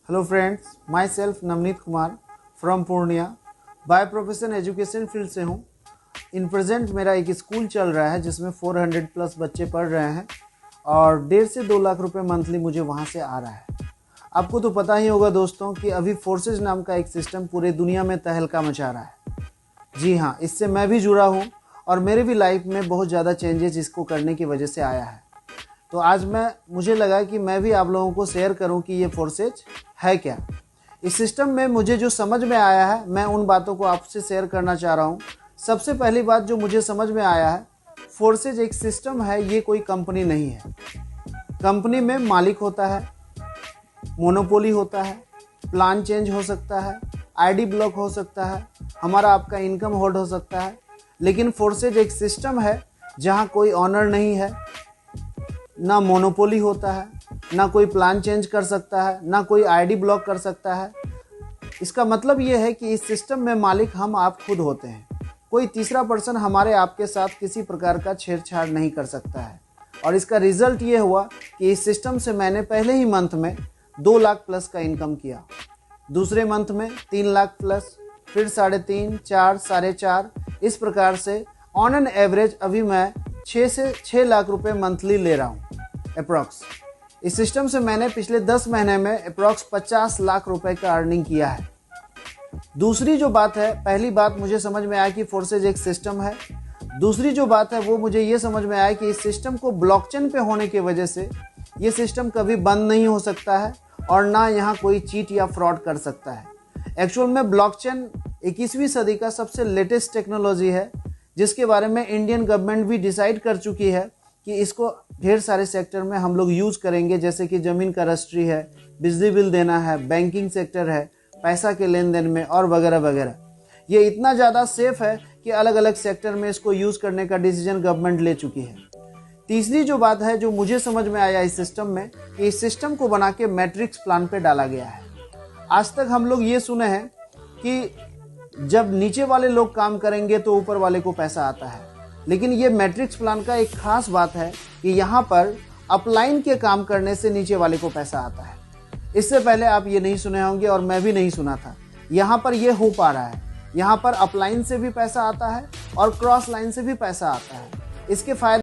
Hello friends, my self Navneet Kumar from Purnia. By profession education field से हूँ। In present मेरा एक स्कूल चल रहा है जिसमें 400 प्लस बच्चे पढ़ रहे हैं और 1.5 से 2 लाख रुपए मंथली मुझे वहाँ से आ रहा है। आपको तो पता ही होगा दोस्तों कि अभी फोर्सेज नाम का एक सिस्टम पूरे दुनिया में तहलका मचा रहा है। जी हाँ, इससे मैं भी जुड़ा हूँ और मेरे भी लाइफ में बहुत ज़्यादा चेंजेस इसको करने की वजह से आया है। तो आज मुझे लगा कि मैं भी आप लोगों को शेयर करूं कि ये फोर्सेज है क्या। इस सिस्टम में मुझे जो समझ में आया है मैं उन बातों को आपसे शेयर करना चाह रहा हूं। सबसे पहली बात जो मुझे समझ में आया है, फोर्सेज एक सिस्टम है, ये कोई कंपनी नहीं है। कंपनी में मालिक होता है, मोनोपोली होता है, प्लान चेंज हो सकता है, आईडी ब्लॉक हो सकता है, हमारा आपका इनकम होल्ड हो सकता है। लेकिन फोर्सेज एक सिस्टम है जहाँ कोई ऑनर नहीं है, ना मोनोपोली होता है, ना कोई प्लान चेंज कर सकता है, ना कोई आईडी ब्लॉक कर सकता है। इसका मतलब ये है कि इस सिस्टम में मालिक हम आप खुद होते हैं। कोई तीसरा पर्सन हमारे आपके साथ किसी प्रकार का छेड़छाड़ नहीं कर सकता है। और इसका रिजल्ट ये हुआ कि इस सिस्टम से मैंने पहले ही मंथ में 2 लाख प्लस का इनकम किया, दूसरे मंथ में 3 लाख प्लस, फिर 3.5, 4, 4.5, इस प्रकार से ऑन एन एवरेज अभी मैं 6 से 6 लाख रुपए मंथली ले रहा हूँ अप्रॉक्स। इस सिस्टम से मैंने पिछले 10 महीने में अप्रॉक्स 50 लाख रुपए का अर्निंग किया है। दूसरी जो बात है, पहली बात मुझे समझ में आया कि फोर्सेज एक सिस्टम है। दूसरी जो बात है वो मुझे ये समझ में आया कि इस सिस्टम को ब्लॉकचेन पे होने की वजह से ये सिस्टम कभी बंद नहीं हो सकता है और ना यहाँ कोई चीट या फ्रॉड कर सकता है। एक्चुअल में ब्लॉकचेन 21वीं सदी का सबसे लेटेस्ट टेक्नोलॉजी है जिसके बारे में इंडियन गवर्नमेंट भी डिसाइड कर चुकी है कि इसको ढेर सारे सेक्टर में हम लोग यूज़ करेंगे, जैसे कि ज़मीन का रजिस्ट्री है, बिजली बिल देना है, बैंकिंग सेक्टर है, पैसा के लेन देन में और वगैरह वगैरह। ये इतना ज़्यादा सेफ है कि अलग अलग सेक्टर में इसको यूज़ करने का डिसीजन गवर्नमेंट ले चुकी है। तीसरी जो बात है जो मुझे समझ में आया इस सिस्टम में, कि इस सिस्टम को बना के मैट्रिक्स प्लान पे डाला गया है। आज तक हम लोग ये सुने हैं कि जब नीचे वाले लोग काम करेंगे तो ऊपर वाले को पैसा आता है, लेकिन ये मैट्रिक्स प्लान का एक खास बात है कि यहाँ पर अपलाइन के काम करने से नीचे वाले को पैसा आता है। इससे पहले आप ये नहीं सुने होंगे और मैं भी नहीं सुना था। यहाँ पर ये हो पा रहा है। यहाँ पर अपलाइन से भी पैसा आता है और क्रॉस लाइन से भी पैसा आता है। इसके फायदे